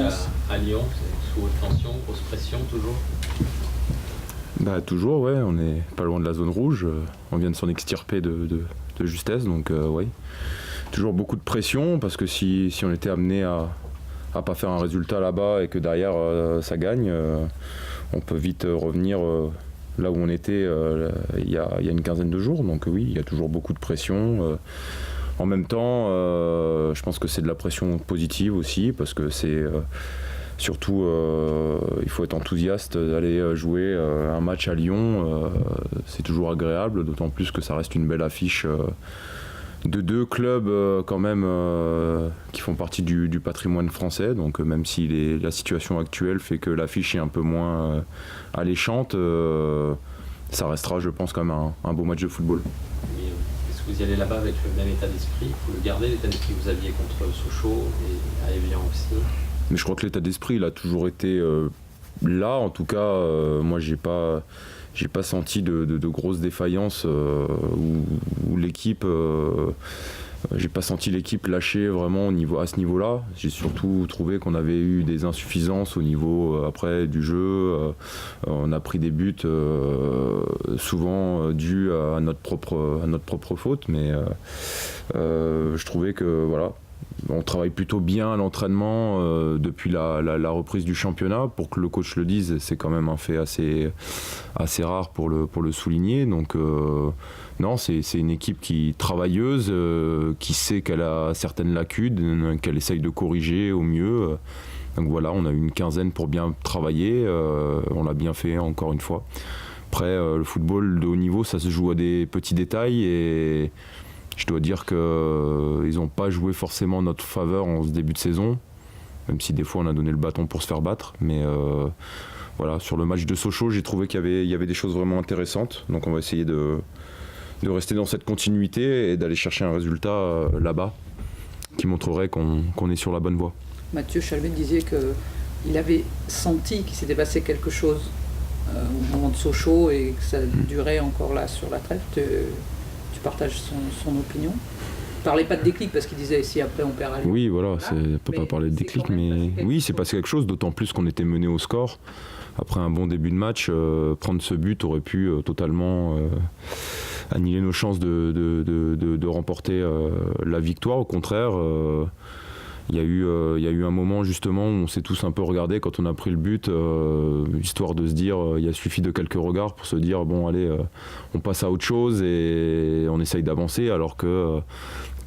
confiance. À Lyon, c'est sous haute tension, grosse pression toujours. Toujours, ouais, on n'est pas loin de la zone rouge. On vient de s'en extirper de justesse, donc oui. Toujours beaucoup de pression, parce que si on était amené à pas faire un résultat là-bas et que derrière ça gagne, on peut vite revenir là où on était il y a une quinzaine de jours. Donc oui, il y a toujours beaucoup de pression. En même temps, je pense que c'est de la pression positive aussi, parce que c'est... Surtout, il faut être enthousiaste d'aller jouer un match à Lyon. C'est toujours agréable, d'autant plus que ça reste une belle affiche de deux clubs quand même qui font partie du patrimoine français. Donc même si la situation actuelle fait que l'affiche est un peu moins alléchante, ça restera, je pense, quand même un beau match de football. Est-ce que vous y allez là-bas avec le même état d'esprit? Il faut le garder, l'état d'esprit que vous aviez contre Sochaux et à Evian aussi. Mais je crois que l'état d'esprit, il a toujours été là. En tout cas, moi, j'ai pas senti de grosses défaillances où l'équipe... j'ai pas senti l'équipe lâcher vraiment à ce niveau-là. J'ai surtout trouvé qu'on avait eu des insuffisances au niveau après du jeu. On a pris des buts souvent dus à notre propre faute, mais je trouvais que voilà. On travaille plutôt bien à l'entraînement depuis la reprise du championnat. Pour que le coach le dise, c'est quand même un fait assez rare pour le souligner. Donc non, c'est une équipe qui travailleuse, qui sait qu'elle a certaines lacunes, qu'elle essaye de corriger au mieux. Donc voilà, on a eu une quinzaine pour bien travailler. On l'a bien fait encore une fois. Après, le football de haut niveau, ça se joue à des petits détails et... Je dois dire qu'ils n'ont pas joué forcément en notre faveur en ce début de saison, même si des fois on a donné le bâton pour se faire battre. Mais voilà, sur le match de Sochaux, j'ai trouvé qu'il y avait des choses vraiment intéressantes. Donc on va essayer de rester dans cette continuité et d'aller chercher un résultat là-bas qui montrerait qu'on est sur la bonne voie. Mathieu Chalvet disait qu'il avait senti qu'il s'était passé quelque chose au moment de Sochaux et que ça durait encore là sur la trêve. Tu partages son opinion. Il parlait pas de déclic parce qu'il disait si après on perd à Lyon. Oui, voilà, on ne peut pas parler de déclic, mais oui, c'est passé quelque chose, d'autant plus qu'on était mené au score. Après un bon début de match, prendre ce but aurait pu totalement annihiler nos chances de remporter la victoire. Au contraire, il y a eu un moment justement où on s'est tous un peu regardés quand on a pris le but, histoire de se dire, il a suffi de quelques regards pour se dire bon allez, on passe à autre chose et on essaye d'avancer, alors que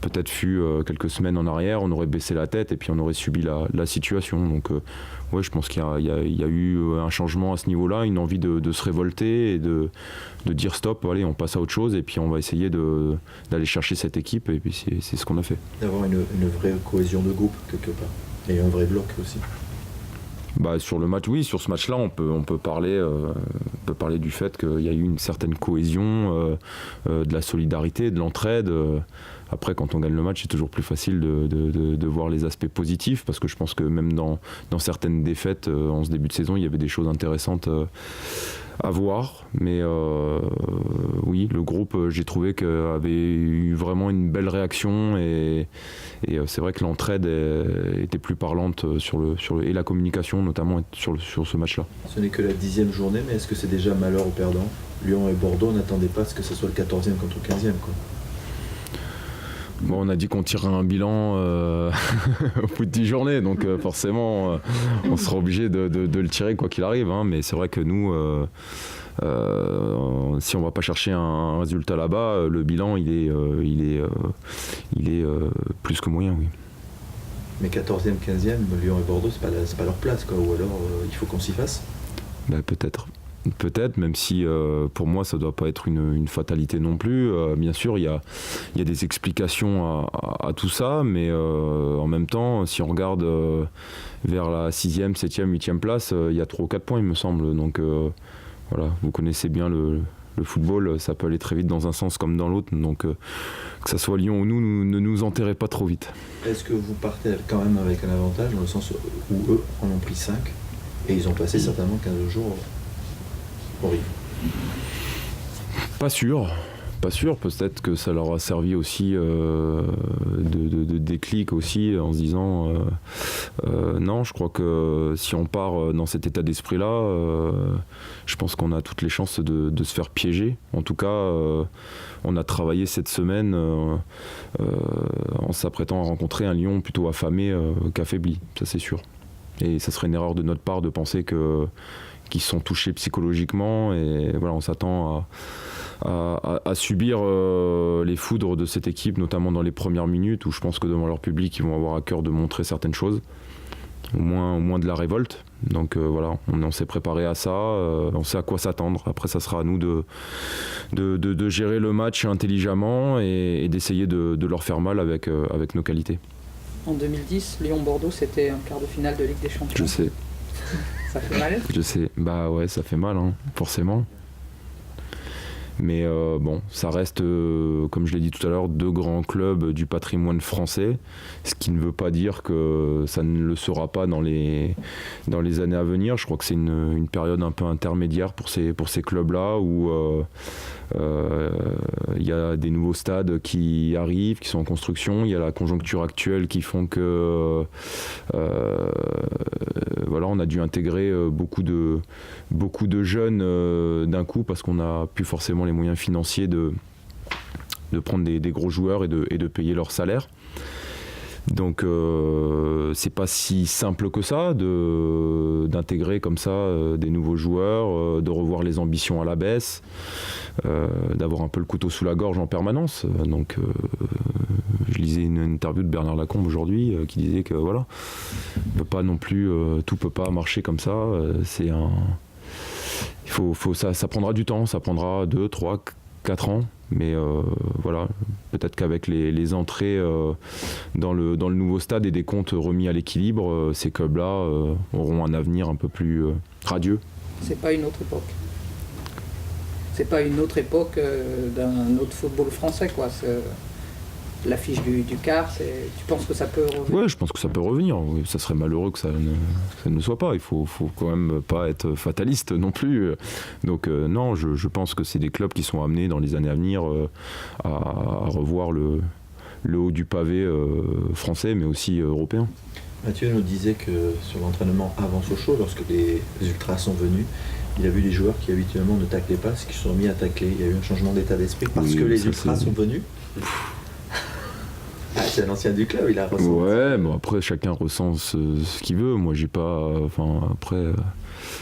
peut-être fut quelques semaines en arrière, on aurait baissé la tête et puis on aurait subi la situation. Donc ouais, je pense qu'il y a eu un changement à ce niveau-là, une envie de se révolter et de dire stop, allez, on passe à autre chose et puis on va essayer d'aller chercher cette équipe, et puis c'est ce qu'on a fait. D'avoir une vraie cohésion de groupe quelque part, et un vrai bloc aussi. Sur le match, oui, sur ce match-là, on peut parler du fait qu'il y a eu une certaine cohésion, de la solidarité, de l'entraide. Après, quand on gagne le match, c'est toujours plus facile de voir les aspects positifs, parce que je pense que même dans certaines défaites en ce début de saison, il y avait des choses intéressantes à voir. Mais oui, le groupe, j'ai trouvé qu'avait eu vraiment une belle réaction, et c'est vrai que l'entraide était plus parlante et la communication notamment sur ce match-là. Ce n'est que la 10e journée, mais est-ce que c'est déjà malheur aux perdants? Lyon et Bordeaux n'attendaient pas à ce que ce soit le 14e contre le 15e, quoi. Bon, on a dit qu'on tirerait un bilan au bout de 10 journées, donc forcément on sera obligé de le tirer quoi qu'il arrive, hein. Mais c'est vrai que nous, si on ne va pas chercher un résultat là-bas, le bilan il est plus que moyen, oui. Mais 14e, 15e, Lyon et Bordeaux, c'est pas leur place, quoi. Ou alors il faut qu'on s'y fasse. Peut-être, même si pour moi ça ne doit pas être une fatalité non plus. Bien sûr, il y a des explications à tout ça, mais en même temps, si on regarde vers la 6e, 7e, 8e place, il y a 3 ou 4 points, il me semble. Donc voilà, vous connaissez bien le football, ça peut aller très vite dans un sens comme dans l'autre. Donc que ça soit Lyon ou nous, ne nous enterrez pas trop vite. Est-ce que vous partez quand même avec un avantage, dans le sens où eux en ont pris 5 et ils ont passé certainement 15 jours horribles? Pas sûr, pas sûr, peut-être que ça leur a servi aussi de déclic aussi en se disant non, je crois que si on part dans cet état d'esprit-là, je pense qu'on a toutes les chances de se faire piéger. En tout cas, on a travaillé cette semaine en s'apprêtant à rencontrer un Lyon plutôt affamé qu'affaibli, ça c'est sûr. Et ça serait une erreur de notre part de penser qu'ils sont touchés psychologiquement, et voilà, on s'attend à subir les foudres de cette équipe, notamment dans les premières minutes, où je pense que devant leur public, ils vont avoir à cœur de montrer certaines choses, au moins de la révolte. Donc voilà, on s'est préparé à ça, on sait à quoi s'attendre. Après, ça sera à nous de gérer le match intelligemment et d'essayer de leur faire mal avec nos qualités. En 2010, Lyon-Bordeaux, c'était un quart de finale de Ligue des Champions. Je sais. Ça fait mal? Je sais, bah ouais, ça fait mal, hein, forcément. Mais bon, ça reste, comme je l'ai dit tout à l'heure, 2 grands clubs du patrimoine français, ce qui ne veut pas dire que ça ne le sera pas dans les années à venir. Je crois que c'est une période un peu intermédiaire pour ces clubs-là, où il y a des nouveaux stades qui arrivent, qui sont en construction. Il y a la conjoncture actuelle qui font que voilà, on a dû intégrer beaucoup de jeunes d'un coup, parce qu'on n'a plus forcément les moyens financiers de prendre des gros joueurs et de payer leur salaire. Donc c'est pas si simple que ça d'intégrer comme ça des nouveaux joueurs, de revoir les ambitions à la baisse, d'avoir un peu le couteau sous la gorge en permanence. Donc je lisais une interview de Bernard Lacombe aujourd'hui qui disait que voilà, on peut pas non plus, tout peut pas marcher comme ça. Ça prendra du temps, ça prendra 2, 3, 4 ans. Mais voilà, peut-être qu'avec les entrées dans le nouveau stade et des comptes remis à l'équilibre, ces clubs-là auront un avenir un peu plus radieux. C'est pas une autre époque. C'est pas une autre époque d'un autre football français, quoi. L'affiche du quart, tu penses que ça peut revenir? Oui, je pense que ça peut revenir. Ça serait malheureux que ça ne soit pas. Il faut quand même pas être fataliste non plus. Donc non, je pense que c'est des clubs qui sont amenés dans les années à venir à revoir le haut du pavé français, mais aussi européen. Mathieu nous disait que sur l'entraînement avant Sochaux, lorsque les ultras sont venus, il a vu des joueurs qui habituellement ne taclaient pas, qui se sont mis à tacler. Il y a eu un changement d'état d'esprit parce que les ultras sont venus. C'est un ancien du club, il a ressenti. Ouais, mais après chacun ressent ce qu'il veut. Moi j'ai pas. Enfin après,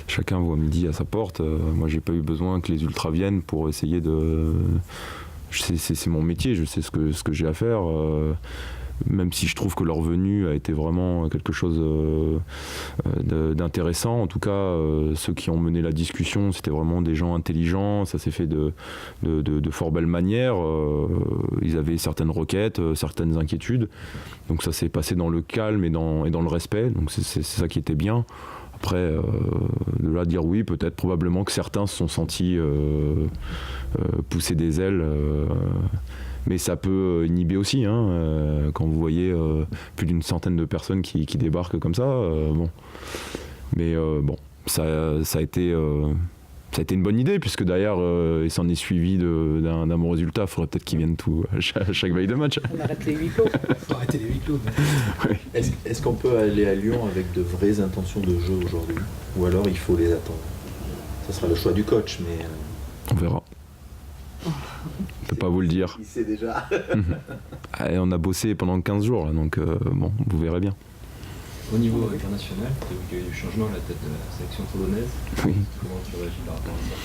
chacun voit midi à sa porte. Moi j'ai pas eu besoin que les ultras viennent pour essayer de. C'est mon métier, je sais ce que j'ai à faire. Même si je trouve que leur venue a été vraiment quelque chose d'intéressant. En tout cas, ceux qui ont mené la discussion, c'était vraiment des gens intelligents. Ça s'est fait de fort belle manière. Ils avaient certaines requêtes, certaines inquiétudes. Donc ça s'est passé dans le calme et dans le respect. Donc c'est ça qui était bien. Après, de là dire oui, peut-être probablement que certains se sont sentis pousser des ailes. Mais ça peut inhiber aussi, hein, quand vous voyez plus d'une centaine de personnes qui débarquent comme ça. Bon. Mais bon, ça a été une bonne idée, puisque derrière, il s'en est suivi d'un bon résultat. Il faudrait peut-être qu'ils viennent chaque veille de match. On arrête les huis clos. Il faut arrêter les huis clos. Oui. Est-ce qu'on peut aller à Lyon avec de vraies intentions de jeu aujourd'hui? Ou alors il faut les attendre? Ça sera le choix du coach, mais... On verra. Je peux pas vous le dire. Il sait déjà. On a bossé pendant 15 jours, là, donc bon, vous verrez bien. Au niveau international, tu as vu qu'il y a eu du changement à la tête de la sélection polonaise. Oui. Comment tu réagis par rapport à ça?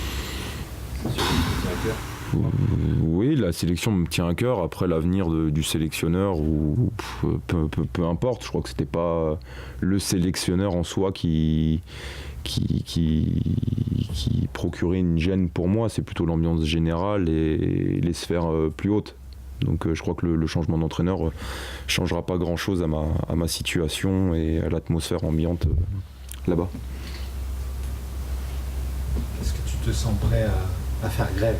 C'est sûr que ça tient à cœur. Oui, la sélection me tient à cœur. Après, l'avenir du sélectionneur, peu importe. Je crois que c'était pas le sélectionneur en soi qui procurait une gêne pour moi. C'est plutôt l'ambiance générale et les sphères plus hautes. Donc je crois que le changement d'entraîneur changera pas grand-chose à ma situation et à l'atmosphère ambiante là-bas. Est-ce que tu te sens prêt à faire grève?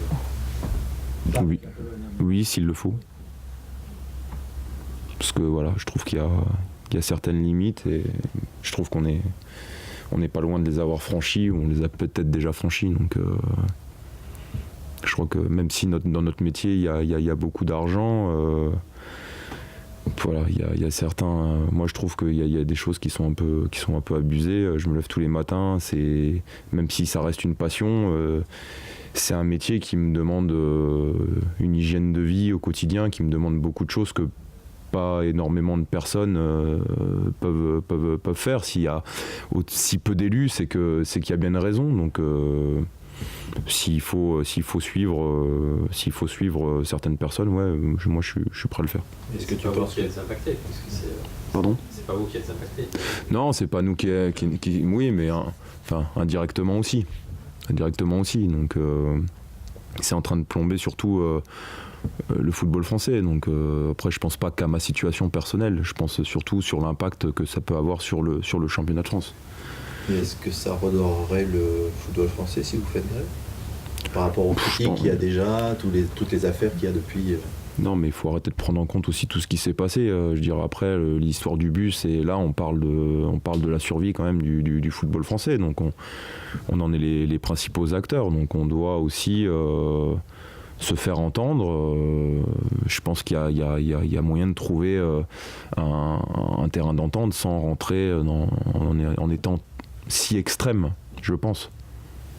Oui, s'il le faut. Parce que voilà, je trouve qu'il y a certaines limites et je trouve qu'on n'est pas loin de les avoir franchies, ou on les a peut-être déjà franchies. Donc je crois que même si dans notre métier, il y a beaucoup d'argent, voilà, il y a certains. Moi, je trouve qu'il y a des choses qui sont un peu abusées. Je me lève tous les matins. Même si ça reste une passion, c'est un métier qui me demande une hygiène de vie au quotidien, qui me demande beaucoup de choses que pas énormément de personnes peuvent faire. S'il y a si peu d'élus, c'est qu'il y a bien une raison. Donc s'il faut suivre certaines personnes, moi je suis prêt à le faire. Est-ce que tu penses qu'il y a des impactés? Parce que Pardon? c'est pas vous qui êtes impactés. Non, c'est pas nous qui oui, mais indirectement aussi. Donc c'est en train de plomber surtout le football français. Donc après, je pense pas qu'à ma situation personnelle. Je pense surtout sur l'impact que ça peut avoir sur le championnat de France. Et est-ce que ça redorerait le football français si vous faites grève? Par rapport aux critiques qu'il y a déjà, toutes les affaires qu'il y a depuis... Non, mais il faut arrêter de prendre en compte aussi tout ce qui s'est passé. Je dirais après, l'histoire du bus, et là, on parle de la survie quand même du football français. Donc on en est les principaux acteurs. Donc on doit aussi se faire entendre. Je pense qu'il y a moyen de trouver un terrain d'entente sans rentrer en étant si extrême, je pense.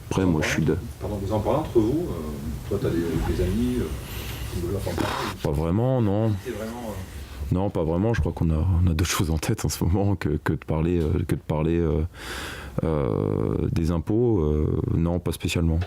Après, moi, je suis Pardon, vous en parlez entre vous? Toi, tu as des amis Pas vraiment, non. Non, pas vraiment. Je crois qu'on a d'autres choses en tête en ce moment que de parler des impôts. Non, pas spécialement.